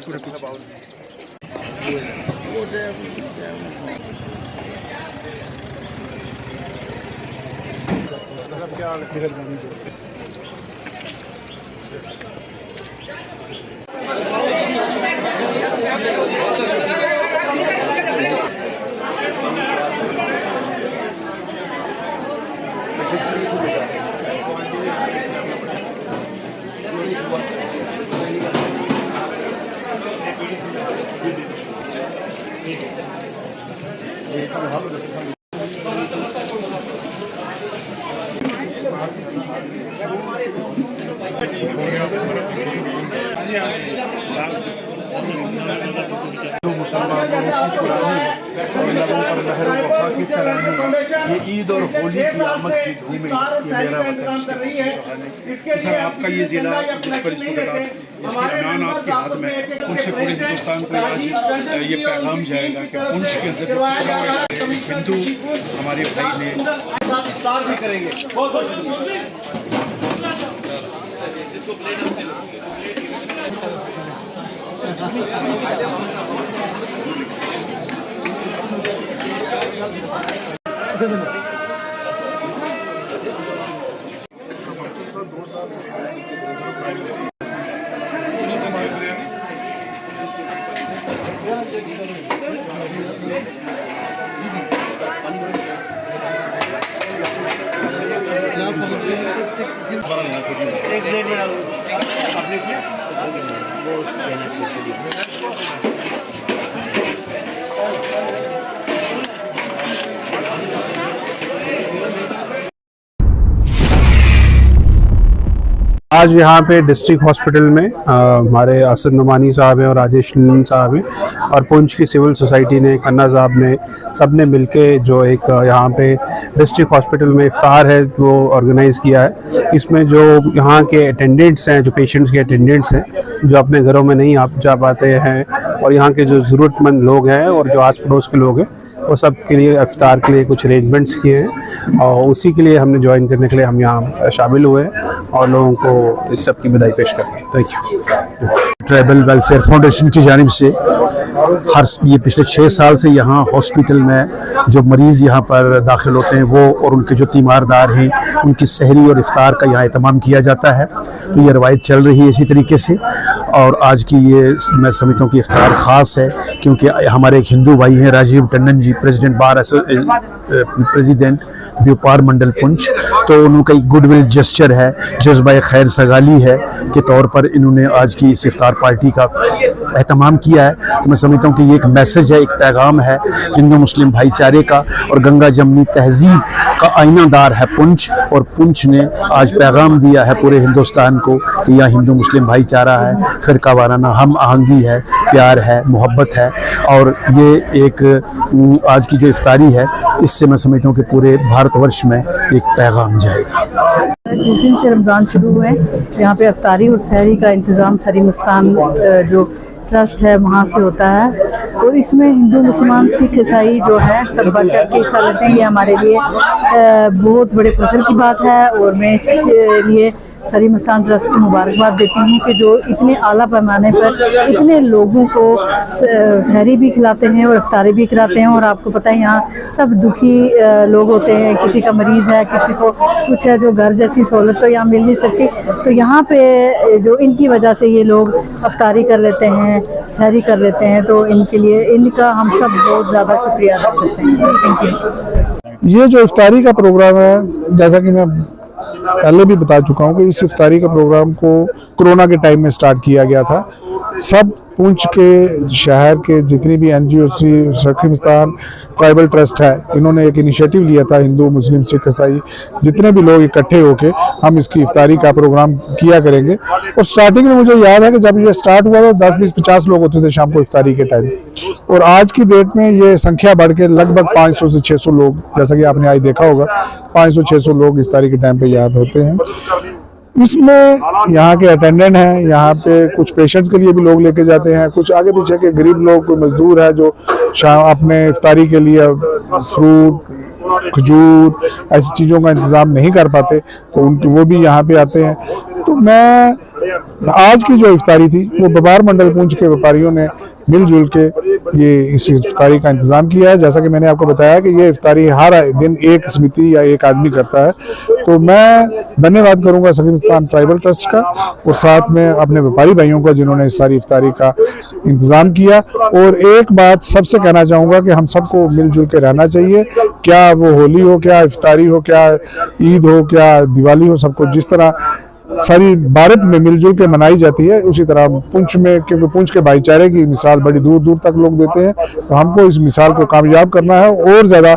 पूरा पीछे। मुसलमानों की पुरानी और लोगों पर लहर वफा की तरानी, ये ईद और होली की आमद की धूम है। ये मेरा वतन सर, आपका ये ज़िला जिस पर इसको बता, इसकी अमान आपके हाथ में, उनसे पूरे हिंदुस्तान को आज ये पैगाम जाएगा कि पुंछ के अंदर हिंदू हमारे भाई ने भी करेंगे। एक प्लेट में आपने किया वो आज यहाँ पे डिस्ट्रिक्ट हॉस्पिटल में हमारे असद नुमानी साहब हैं और राजेश साहब हैं और पुंछ की सिविल सोसाइटी ने, खन्ना साहब ने, सब ने मिलके जो एक यहाँ पे डिस्ट्रिक्ट हॉस्पिटल में इफ्तार है वो ऑर्गेनाइज़ किया है। इसमें जो यहाँ के अटेंडेंट्स हैं, जो पेशेंट्स के अटेंडेंट्स हैं, जो अपने घरों में नहीं आ जा पाते हैं, और यहाँ के जो ज़रूरतमंद लोग हैं और जो आस पड़ोस के लोग हैं, वो सब के लिए इफ्तार के लिए कुछ अरेंजमेंट्स किए हैं और उसी के लिए हमने ज्वाइन करने के लिए हम यहाँ शामिल हुए हैं और लोगों को इस सब की बधाई पेश करते हैं। Thank you. Tribal welfare foundation की जानिब से ये पिछले 6 साल से यहाँ हॉस्पिटल में जो मरीज़ यहाँ पर दाखिल होते हैं वो और उनके जो तीमारदार हैं उनकी सहरी और इफ्तार का यहाँ एहतमाम किया जाता है। तो ये रवायत चल रही है इसी तरीके से, और आज की ये मैं समझता हूँ कि इफ्तार ख़ास है क्योंकि हमारे एक हिंदू भाई हैं राजीव टंडन जी, प्रेसिडेंट व्यापार मंडल पुंछ, तो उनका एक गुडविल जेस्चर है, जज्बा खैर सगाली है के तौर पर इन्होंने आज की इस इफ्तार पार्टी का एहतमाम किया है। तो मैं समझता हूँ कि ये एक मैसेज है, एक पैगाम है हिंदू मुस्लिम भाईचारे का, और गंगा जमनी तहजीब का आईनादार है पुंछ, और पुंछ ने आज पैगाम दिया है पूरे हिंदुस्तान को कि यहाँ हिंदू मुस्लिम भाईचारा है, फिरका वाराना हम आहंगी है, प्यार है, मोहब्बत है। और ये एक आज की जो इफ्तारी है इससे मैं समझता हूँ कि पूरे भारतवर्ष में एक पैगाम जाएगा। 2 दिन से रमज़ान शुरू हुए, यहाँ पे इफ्तारी और सहरी का इंतज़ाम सरी मुस्तान जो ट्रस्ट है वहाँ से होता है, और इसमें हिंदू मुसलमान सिख ईसाई जो है सब बढ़ कर के हिस्सा लेते हैं। ये हमारे लिए बहुत बड़े फख्र की बात है, और मैं इसके लिए सरी मुस्तान ट्रस्ट को मुबारकबाद देती हूँ कि जो इतने आला पैमाने पर इतने लोगों को सहरी भी खिलाते हैं और इफ्तारी भी कराते हैं। और आपको पता है यहाँ सब दुखी लोग होते हैं, किसी का मरीज़ है, किसी को कुछ है, जो घर जैसी सहूलत तो यहाँ मिल नहीं सकती, तो यहाँ पे जो इनकी वजह से ये लोग इफ्तारी कर लेते हैं, सहरी कर लेते हैं, तो इनके लिए इनका हम सब बहुत ज़्यादा शुक्रिया अदा करते हैं। Thank you. ये जो इफ्तारी का प्रोग्राम है, जैसा कि मैं पहले भी बता चुका हूँ कि इस इफ्तारी का प्रोग्राम को कोरोना के टाइम में स्टार्ट किया गया था। सब पुंछ के शहर के जितनी भी NGO सखी मुस्तान ट्राइबल ट्रस्ट है, इन्होंने एक इनिशिएटिव लिया था, हिंदू मुस्लिम सिख ईसाई जितने भी लोग इकट्ठे होके हम इसकी इफ्तारी का प्रोग्राम किया करेंगे। और स्टार्टिंग में मुझे याद है कि जब ये स्टार्ट हुआ था 10, 20, 50 लोग होते थे शाम को इफ्तारी के टाइम, और आज की डेट में ये संख्या बढ़ के लगभग 500 से 600 लोग, जैसा कि आपने आज देखा होगा 500-600 लोग इफ्तारी के टाइम पे याद होते हैं। इसमें यहाँ के अटेंडेंट हैं, यहाँ पे कुछ पेशेंट्स के लिए भी लोग लेके जाते हैं, कुछ आगे पीछे के गरीब लोग, कोई मजदूर है जो अपने इफ्तारी के लिए फ्रूट, खजूर, ऐसी चीज़ों का इंतज़ाम नहीं कर पाते, तो वो भी यहाँ पे आते हैं। तो मैं आज की जो इफ्तारी थी वो व्यापार मंडल पुंछ के व्यापारियों ने मिलजुल के ये इस इफ्तारी का इंतजाम किया है। जैसा कि मैंने आपको बताया कि ये इफ्तारी हर दिन एक समिति या एक आदमी करता है, तो मैं धन्यवाद करूंगा सखीमस्तान ट्राइबल ट्रस्ट का और साथ में अपने व्यापारी भाइयों का जिन्होंने इस सारी इफ्तारी का इंतजाम किया। और एक बात सबसे कहना चाहूंगा कि हम सबको मिलजुल के रहना चाहिए, क्या वो होली हो, क्या इफ्तारी हो, क्या ईद हो, क्या दिवाली हो, सबको जिस तरह सारी भारत में मिलजुल के मनाई जाती है उसी तरह पुंछ में, क्योंकि पुंछ के भाईचारे की मिसाल बड़ी दूर दूर तक लोग देते हैं, तो हमको इस मिसाल को कामयाब करना है और ज्यादा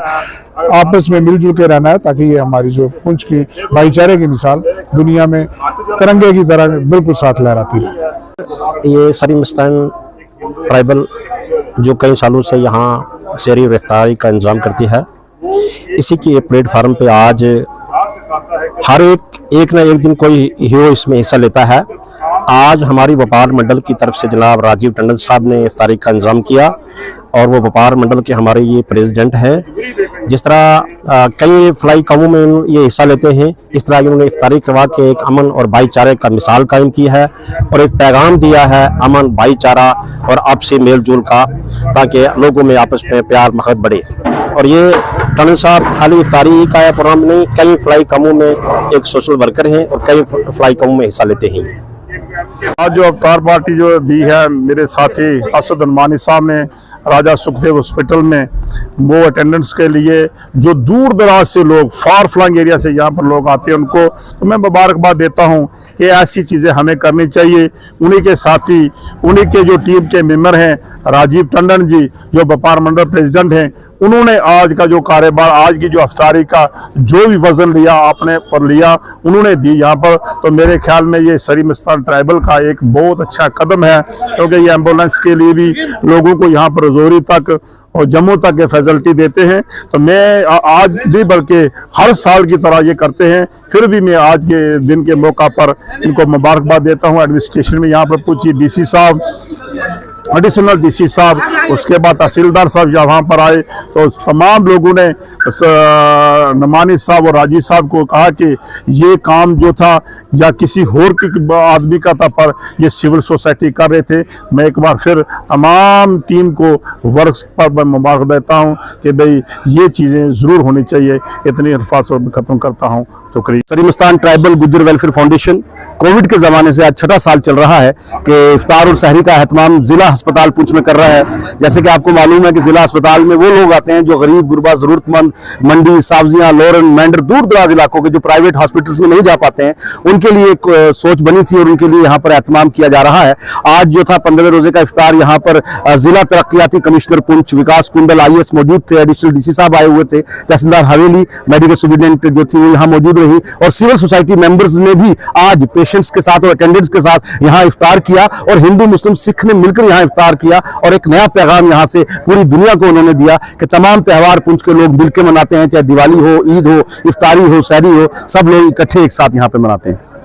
आपस में मिलजुल के रहना है, ताकि ये हमारी जो पुंछ की भाईचारे की मिसाल दुनिया में तिरंगे की तरह बिल्कुल साथ लहराती रहे। ये सरीमस्तान ट्राइबल जो कई सालों से यहाँ शहरी इफ्तारी का इंतजाम करती है, इसी की प्लेटफार्म पे आज हर एक ना एक दिन कोई हीरो इसमें हिस्सा लेता है। आज हमारी व्यापार मंडल की तरफ से जनाब राजीव टंडन साहब ने इफ्तारी का इंतजाम किया और वो व्यापार मंडल के हमारे ये प्रेसिडेंट हैं। जिस तरह कई फलाई कामों में ये हिस्सा लेते हैं, इस तरह इन्होंने इफ्तारी करवा के एक अमन और भाईचारे का मिसाल कायम की है और एक पैगाम दिया है अमन, भाईचारा और आपसी मेल जोल का, ताकि लोगों में आपस में प्यार मोहब्बत बढ़े। और ये टंडन साहब खाली इफ्तारी का प्रोग्राम नहीं, कई फलाई कामों में एक सोशल वर्कर हैं और कई फलाई कामों में हिस्सा लेते हैं। आज जो अवतार पार्टी जो दी है मेरे साथी असद अनमानी साहब ने राजा सुखदेव हॉस्पिटल में, वो अटेंडेंस के लिए जो दूर दराज से लोग, फार फ्लंग एरिया से यहाँ पर लोग आते हैं, उनको तो मैं मुबारकबाद देता हूँ कि ऐसी चीज़ें हमें करनी चाहिए। उन्हीं के साथी, उन्हीं के जो टीम के मेंबर हैं राजीव टंडन जी जो व्यापार मंडल प्रेसिडेंट हैं, उन्होंने आज का जो कारोबार, आज की जो अफ्तारी का जो भी वजन लिया आपने पर लिया, उन्होंने दी यहाँ पर। तो मेरे ख्याल में ये सरीमस्तान ट्राइबल का एक बहुत अच्छा कदम है, क्योंकि ये एम्बुलेंस के लिए भी लोगों को यहाँ पर रजौरी तक और जम्मू तक ये फैसिलिटी देते हैं। तो मैं आज भी, बल्कि हर साल की तरह ये करते हैं, फिर भी मैं आज के दिन के मौका पर इनको मुबारकबाद देता हूँ। एडमिनिस्ट्रेशन में यहाँ पर पूछिए डीसी साहब, एडिशनल डीसी साहब, उसके बाद तहसीलदार साहब यहाँ पर आए, तो तमाम लोगों ने नमानी साहब और राजीव साहब को कहा कि ये काम जो था या किसी और के आदमी का था, पर ये सिविल सोसाइटी कर रहे थे। मैं एक बार फिर तमाम टीम को वर्क्स पर मैं मुबारक देता हूँ कि भाई ये चीज़ें ज़रूर होनी चाहिए। इतनी अल्फाज पर ख़त्म करता हूँ। तो सरीमस्तान tribal Gujjar welfare foundation covid के ज़माने से आज छठा साल चल रहा है कि इफ्तार और सहरी का एहतमाम जिला अस्पताल पुंछ में कर रहा है। जैसे कि आपको मालूम है कि जिला अस्पताल में वो लोग आते हैं जो गरीब गुरबा, ज़रूरतमंद, मंडी, सब्जियां, लोरन, मेंढर, दूर दराज इलाकों के जो प्राइवेट हॉस्पिटल्स में नहीं जा पाते हैं, उनके लिए एक सोच बनी थी और उनके लिए यहाँ पर एहतमाम किया जा रहा है। आज जो था 15वें रोजे का इफ्तार, यहाँ पर जिला तरक्याती कमिश्नर पुंछ विकास कुंडल IAS मौजूद थे, एडिशनल DC साहब आए हुए थे, तहसीलदार हवेली, मेडिकल सुपरिटेंडेंट जो थी वो यहाँ मौजूद रही और सिविल सोसाइटी मेंबर्स ने भी आज पेशेंट्स के साथ और अटेंडेंट्स के साथ यहाँ इफ्तार किया और हिंदू मुस्लिम सिख ने मिलकर यहाँ इफ्तार किया और एक नया पैगाम यहाँ से पूरी दुनिया को उन्होंने दिया कि तमाम त्यौहार पुंछ के लोग मिलकर मनाते हैं, चाहे दिवाली हो, ईद हो, इफ्तारी हो, सहरी हो, सब लोग इकट्ठे एक साथ यहाँ पे मनाते हैं।